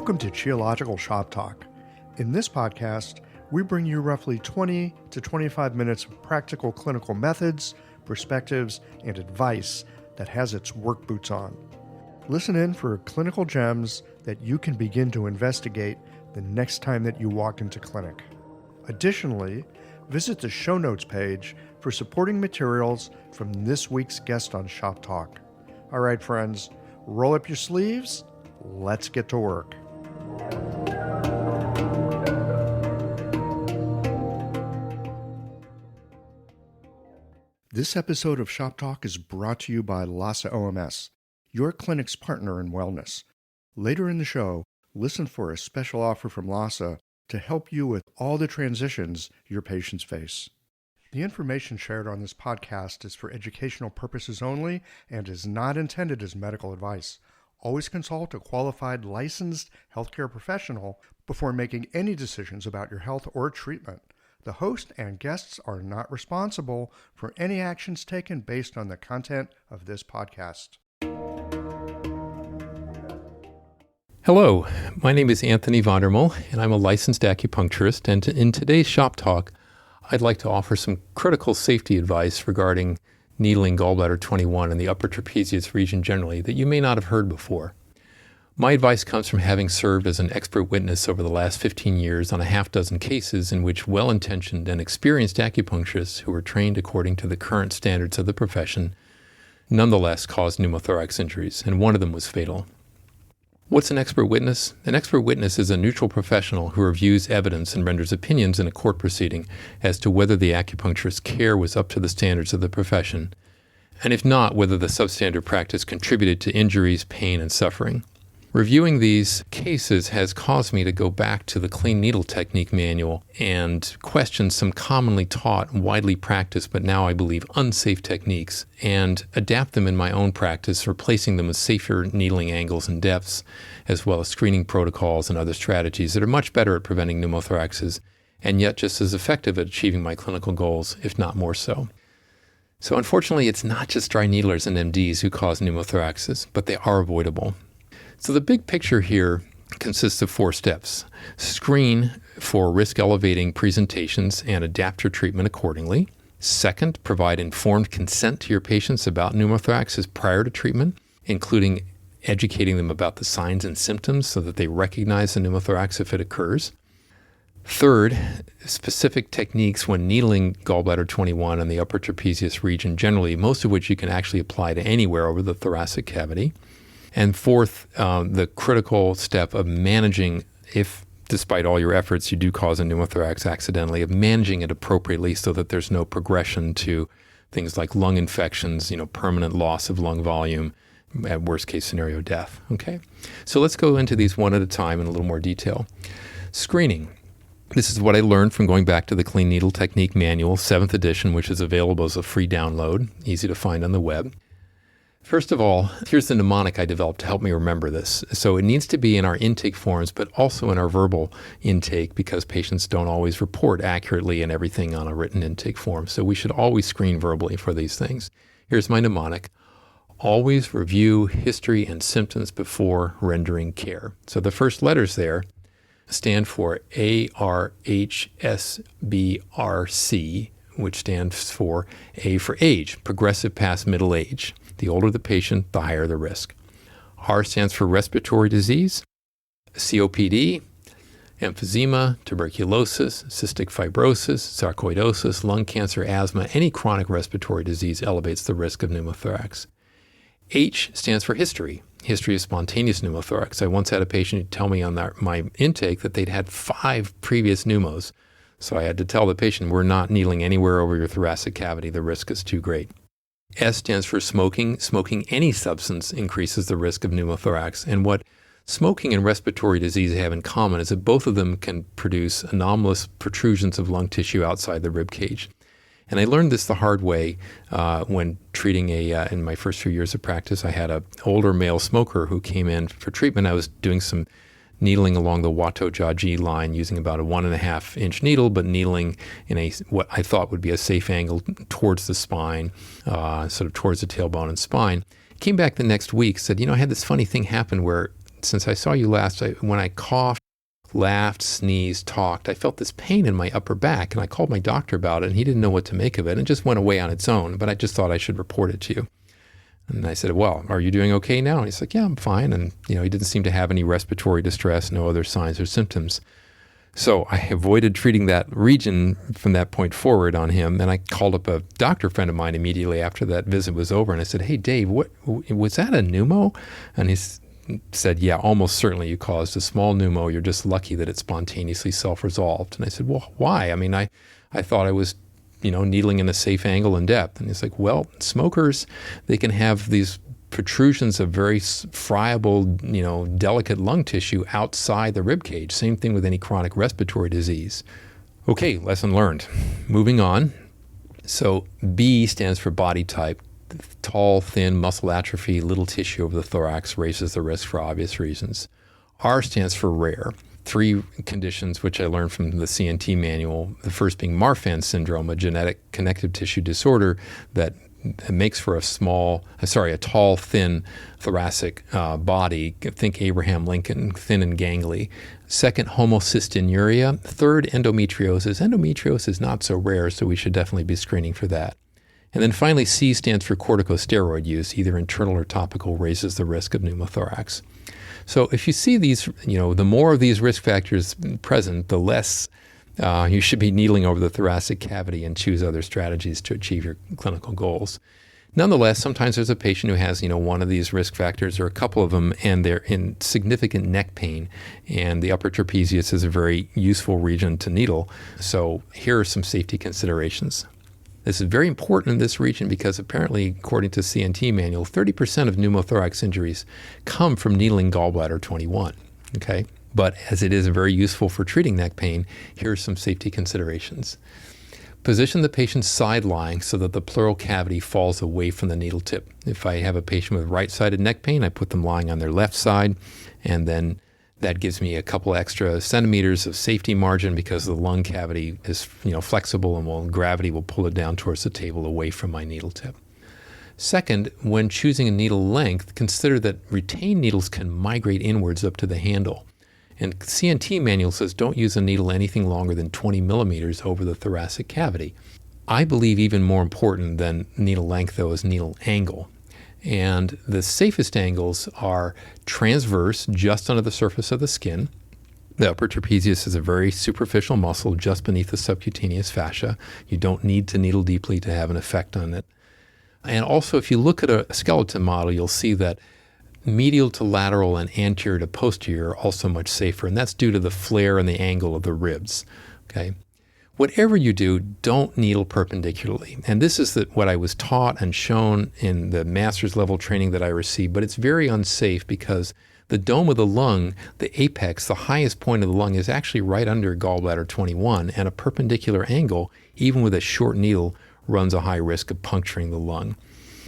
Welcome to Geological Shoptalk. In this podcast, we bring you roughly 20 to 25 minutes of practical clinical methods, perspectives, and advice that has its work boots on. Listen in for clinical gems that you can begin to investigate the next time that you walk into clinic. Additionally, visit the show notes page for supporting materials from this week's guest on Shoptalk. All right, friends, roll up your sleeves. Let's get to work. This episode of Shoptalk is brought to you by LASA OMS, your clinic's partner in wellness. Later in the show, listen for a special offer from LASA to help you with all the transitions your patients face. The information shared on this podcast is for educational purposes only and is not intended as medical advice. Always consult a qualified licensed healthcare professional before making any decisions about your health or treatment. The host and guests are not responsible for any actions taken based on the content of this podcast. Hello, my name is Anthony Vandermull, and I'm a licensed acupuncturist. And in today's Shop Talk, I'd like to offer some critical safety advice regarding needling gallbladder 21 and the upper trapezius region generally that you may not have heard before. My advice comes from having served as an expert witness over the last 15 years on a half dozen cases in which well-intentioned and experienced acupuncturists who were trained according to the current standards of the profession nonetheless caused pneumothorax injuries, and one of them was fatal. What's an expert witness? An expert witness is a neutral professional who reviews evidence and renders opinions in a court proceeding as to whether the acupuncturist's care was up to the standards of the profession, and if not, whether the substandard practice contributed to injuries, pain, and suffering. Reviewing these cases has caused me to go back to the clean needle technique manual and question some commonly taught, widely practiced, but now I believe unsafe techniques, and adapt them in my own practice, replacing them with safer needling angles and depths, as well as screening protocols and other strategies that are much better at preventing pneumothoraxes, and yet just as effective at achieving my clinical goals, if not more so. So unfortunately, it's not just dry needlers and MDs who cause pneumothoraxes, but they are avoidable. So the big picture here consists of 4 steps. Screen for risk-elevating presentations and adapt your treatment accordingly. Second, provide informed consent to your patients about pneumothoraxes prior to treatment, including educating them about the signs and symptoms so that they recognize the pneumothorax if it occurs. Third, specific techniques when needling gallbladder 21 and the upper trapezius region generally, most of which you can actually apply to anywhere over the thoracic cavity. And fourth, the critical step of managing, if despite all your efforts you do cause a pneumothorax accidentally, of managing it appropriately so that there's no progression to things like lung infections, permanent loss of lung volume, at worst case scenario, death. Okay? So let's go into these one at a time in a little more detail. Screening. This is what I learned from going back to the Clean Needle Technique Manual, 7th edition, which is available as a free download, easy to find on the web. First of all, here's the mnemonic I developed to help me remember this. So it needs to be in our intake forms, but also in our verbal intake, because patients don't always report accurately and everything on a written intake form. So we should always screen verbally for these things. Here's my mnemonic. Always review history and symptoms before rendering care. So the first letters there stand for ARHSBRC, which stands for A for age, progressive past middle age. The older the patient, the higher the risk. R stands for respiratory disease, COPD, emphysema, tuberculosis, cystic fibrosis, sarcoidosis, lung cancer, asthma. Any chronic respiratory disease elevates the risk of pneumothorax. H stands for history of spontaneous pneumothorax. I once had a patient tell me on my intake that they'd had 5 previous pneumos. So I had to tell the patient, we're not needling anywhere over your thoracic cavity. The risk is too great. S stands for smoking. Smoking any substance increases the risk of pneumothorax. And what smoking and respiratory disease have in common is that both of them can produce anomalous protrusions of lung tissue outside the rib cage. And I learned this the hard way when treating in my first few years of practice. I had an older male smoker who came in for treatment. I was doing some needling along the Watto-Jaji line using about a 1.5 inch needle, but needling in what I thought would be a safe angle towards the spine, sort of towards the tailbone and spine. Came back the next week, said, I had this funny thing happen where since I saw you last, when I coughed, laughed, sneezed, talked, I felt this pain in my upper back, and I called my doctor about it, and he didn't know what to make of it, and it just went away on its own, but I just thought I should report it to you. And I said, well, are you doing okay now? And he's like, yeah, I'm fine. And, he didn't seem to have any respiratory distress, no other signs or symptoms. So I avoided treating that region from that point forward on him. And I called up a doctor friend of mine immediately after that visit was over. And I said, hey, Dave, what was that a pneumo? And he said, yeah, almost certainly you caused a small pneumo. You're just lucky that it spontaneously self-resolved. And I said, well, why? I mean, I thought I was needling in a safe angle and depth. And he's like, well, smokers, they can have these protrusions of very friable, delicate lung tissue outside the rib cage. Same thing with any chronic respiratory disease. Okay, lesson learned. Moving on. So B stands for body type. Tall, thin, muscle atrophy, little tissue over the thorax raises the risk for obvious reasons. R stands for rare. 3 conditions which I learned from the CNT manual, the first being Marfan syndrome, a genetic connective tissue disorder that makes for a tall, thin thoracic body. Think Abraham Lincoln, thin and gangly. Second, homocystinuria. Third, endometriosis. Endometriosis is not so rare, so we should definitely be screening for that. And then finally, C stands for corticosteroid use, either internal or topical, raises the risk of pneumothorax. So if you see these, the more of these risk factors present, the less you should be needling over the thoracic cavity and choose other strategies to achieve your clinical goals. Nonetheless, sometimes there's a patient who has, one of these risk factors or a couple of them, and they're in significant neck pain, and the upper trapezius is a very useful region to needle. So here are some safety considerations. This is very important in this region because apparently, according to CNT manual, 30% of pneumothorax injuries come from needling gallbladder 21, okay? But as it is very useful for treating neck pain, here are some safety considerations. Position the patient side lying so that the pleural cavity falls away from the needle tip. If I have a patient with right-sided neck pain, I put them lying on their left side, and then that gives me a couple extra centimeters of safety margin because the lung cavity is flexible and gravity will pull it down towards the table away from my needle tip. Second, when choosing a needle length, consider that retained needles can migrate inwards up to the handle. And CNT manual says don't use a needle anything longer than 20 millimeters over the thoracic cavity. I believe even more important than needle length, though, is needle angle. And the safest angles are transverse, just under the surface of the skin. The upper trapezius is a very superficial muscle just beneath the subcutaneous fascia. You don't need to needle deeply to have an effect on it. And also, if you look at a skeleton model, you'll see that medial to lateral and anterior to posterior are also much safer, and that's due to the flare and the angle of the ribs. Okay. Whatever you do, don't needle perpendicularly. And this is what I was taught and shown in the master's level training that I received, but it's very unsafe because the dome of the lung, the apex, the highest point of the lung is actually right under gallbladder 21, and a perpendicular angle, even with a short needle, runs a high risk of puncturing the lung.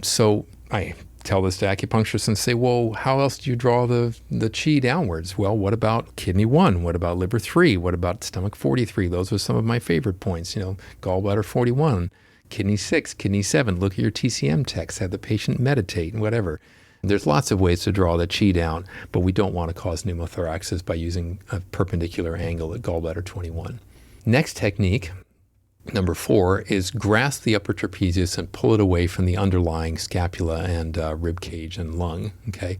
So I tell this to acupuncturists and say, well, how else do you draw the chi downwards? Well, what about kidney 1? What about liver 3? What about stomach 43? Those are some of my favorite points. Gallbladder 41, kidney 6, kidney 7. Look at your TCM text, have the patient meditate and whatever. There's lots of ways to draw the chi down, but we don't want to cause pneumothoraxes by using a perpendicular angle at gallbladder 21. Next technique, number 4, is grasp the upper trapezius and pull it away from the underlying scapula and rib cage and lung. Okay.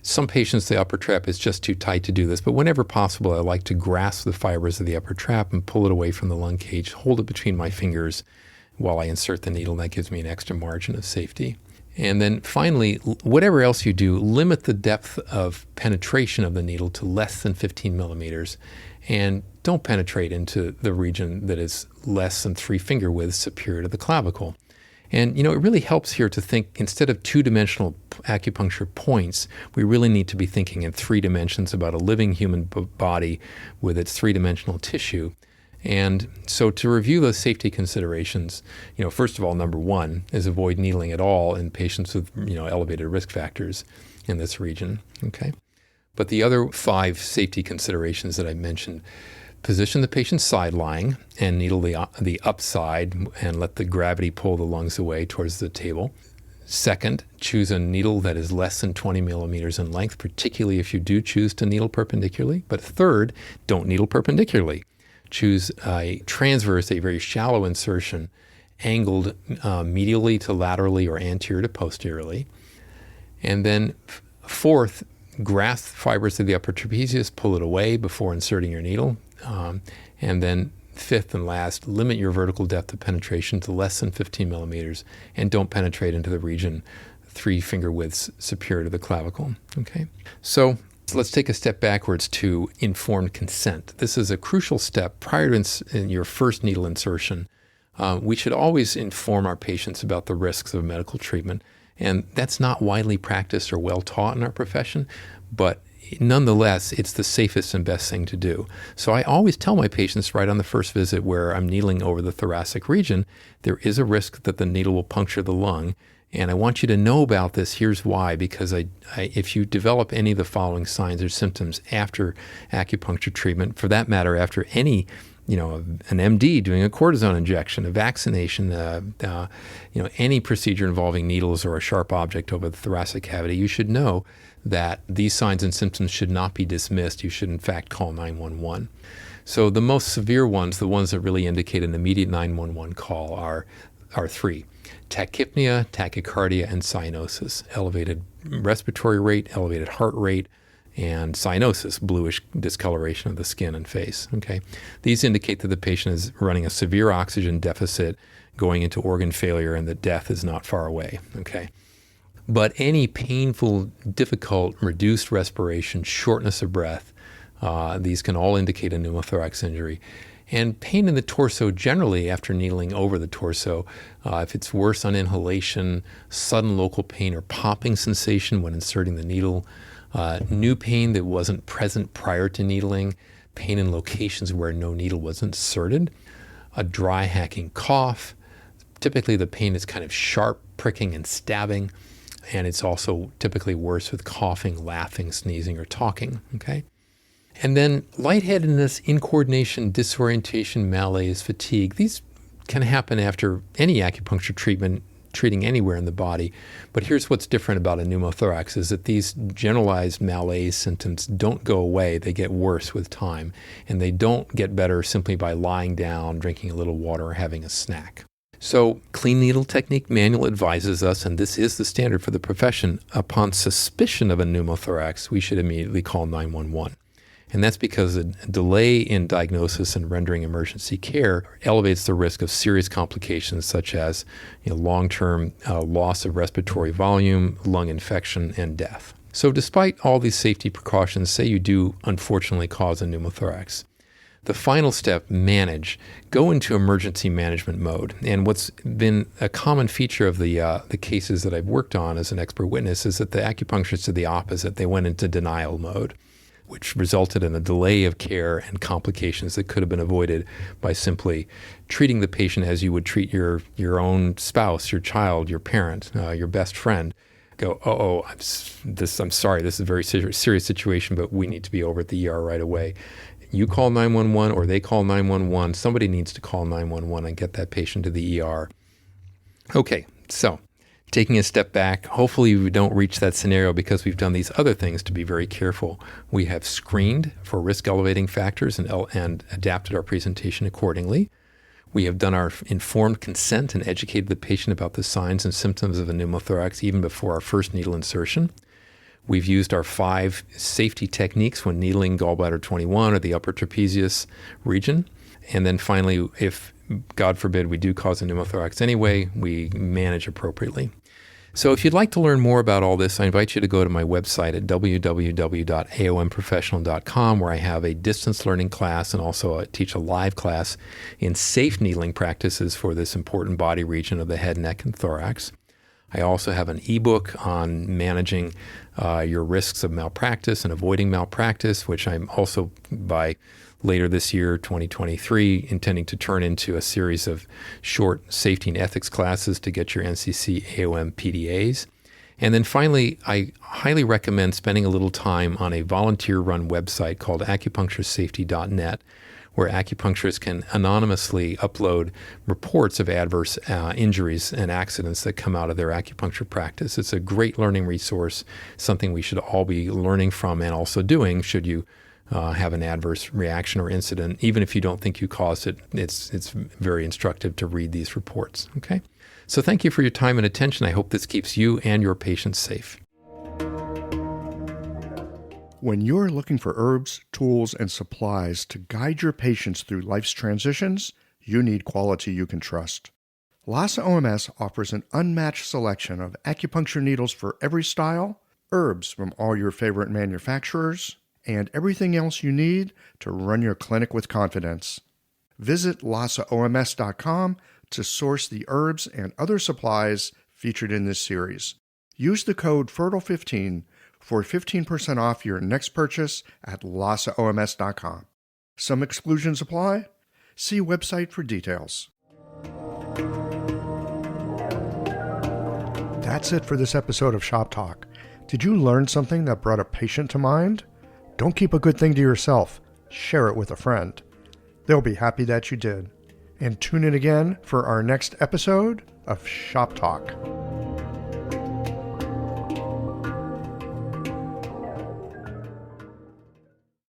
Some patients, the upper trap is just too tight to do this, but whenever possible, I like to grasp the fibers of the upper trap and pull it away from the lung cage, hold it between my fingers while I insert the needle, and that gives me an extra margin of safety. And then finally, whatever else you do, limit the depth of penetration of the needle to less than 15 millimeters, and don't penetrate into the region that is less than 3 finger widths superior to the clavicle. And, it really helps here to think, instead of 2-dimensional acupuncture points, we really need to be thinking in 3 dimensions about a living human body with its 3-dimensional tissue. And so to review those safety considerations, first of all, number 1 is avoid needling at all in patients with, elevated risk factors in this region. Okay. But the other 5 safety considerations that I mentioned: position the patient side lying and needle the upside and let the gravity pull the lungs away towards the table. Second, choose a needle that is less than 20 millimeters in length, particularly if you do choose to needle perpendicularly. But third, don't needle perpendicularly. Choose a transverse, a very shallow insertion, angled medially to laterally or anterior to posteriorly. And then fourth, grasp fibers of the upper trapezius, pull it away before inserting your needle. And then fifth and last, limit your vertical depth of penetration to less than 15 millimeters and don't penetrate into the region 3 finger widths superior to the clavicle. Okay, so let's take a step backwards to informed consent. This is a crucial step prior to your first needle insertion. We should always inform our patients about the risks of medical treatment, and that's not widely practiced or well taught in our profession, but nonetheless, it's the safest and best thing to do. So I always tell my patients right on the first visit where I'm needling over the thoracic region, there is a risk that the needle will puncture the lung. And I want you to know about this. Here's why, because if you develop any of the following signs or symptoms after acupuncture treatment, for that matter, after any an MD doing a cortisone injection, a vaccination, any procedure involving needles or a sharp object over the thoracic cavity, you should know that these signs and symptoms should not be dismissed. You should, in fact, call 911. So the most severe ones, the ones that really indicate an immediate 911 call are 3. Tachypnea, tachycardia, and cyanosis. Elevated respiratory rate, elevated heart rate, and cyanosis, bluish discoloration of the skin and face. Okay, these indicate that the patient is running a severe oxygen deficit, going into organ failure, and that death is not far away. Okay, but any painful, difficult, reduced respiration, shortness of breath, these can all indicate a pneumothorax injury. And pain in the torso generally after needling over the torso, if it's worse on inhalation, sudden local pain or popping sensation when inserting the needle, new pain that wasn't present prior to needling, pain in locations where no needle was inserted, a dry hacking cough. Typically the pain is kind of sharp, pricking and stabbing, and it's also typically worse with coughing, laughing, sneezing, or talking. Okay? And then lightheadedness, incoordination, disorientation, malaise, fatigue. These can happen after any acupuncture treatment, treating anywhere in the body. But here's what's different about a pneumothorax is that these generalized malaise symptoms don't go away. They get worse with time. And they don't get better simply by lying down, drinking a little water, or having a snack. So clean needle technique manual advises us, and this is the standard for the profession, upon suspicion of a pneumothorax, we should immediately call 911. And that's because a delay in diagnosis and rendering emergency care elevates the risk of serious complications such as long-term loss of respiratory volume, lung infection, and death. So despite all these safety precautions, say you do unfortunately cause a pneumothorax. The final step, manage. Go into emergency management mode. And what's been a common feature of the cases that I've worked on as an expert witness is that the acupuncturists did the opposite. They went into denial mode, which resulted in a delay of care and complications that could have been avoided by simply treating the patient as you would treat your own spouse, your child, your parent, your best friend. Go, I'm sorry, this is a very serious situation, but we need to be over at the ER right away. You call 911 or they call 911. Somebody needs to call 911 and get that patient to the ER. Okay, so taking a step back, hopefully we don't reach that scenario because we've done these other things to be very careful. We have screened for risk elevating factors and adapted our presentation accordingly. We have done our informed consent and educated the patient about the signs and symptoms of a pneumothorax even before our first needle insertion. We've used our 5 safety techniques when needling gallbladder 21 or the upper trapezius region. And then finally, if God forbid we do cause a pneumothorax anyway, we manage appropriately. So if you'd like to learn more about all this, I invite you to go to my website at www.aomprofessional.com, where I have a distance learning class and also I teach a live class in safe needling practices for this important body region of the head, neck, and thorax. I also have an ebook on managing your risks of malpractice and avoiding malpractice, which I'm also, by later this year, 2023, intending to turn into a series of short safety and ethics classes to get your NCC AOM PDAs. And then finally, I highly recommend spending a little time on a volunteer-run website called acupuncturesafety.net, where acupuncturists can anonymously upload reports of adverse injuries and accidents that come out of their acupuncture practice. It's a great learning resource, something we should all be learning from and also doing should you have an adverse reaction or incident. Even if you don't think you caused it, it's very instructive to read these reports. Okay? So thank you for your time and attention. I hope this keeps you and your patients safe. When you're looking for herbs, tools, and supplies to guide your patients through life's transitions, you need quality you can trust. Lhasa OMS offers an unmatched selection of acupuncture needles for every style, herbs from all your favorite manufacturers, and everything else you need to run your clinic with confidence. Visit LhasaOMS.com to source the herbs and other supplies featured in this series. Use the code FERTILE15 for 15% off your next purchase at LhasaOMS.com. Some exclusions apply. See website for details. That's it for this episode of Shop Talk. Did you learn something that brought a patient to mind? Don't keep a good thing to yourself. Share it with a friend. They'll be happy that you did. And tune in again for our next episode of Shop Talk.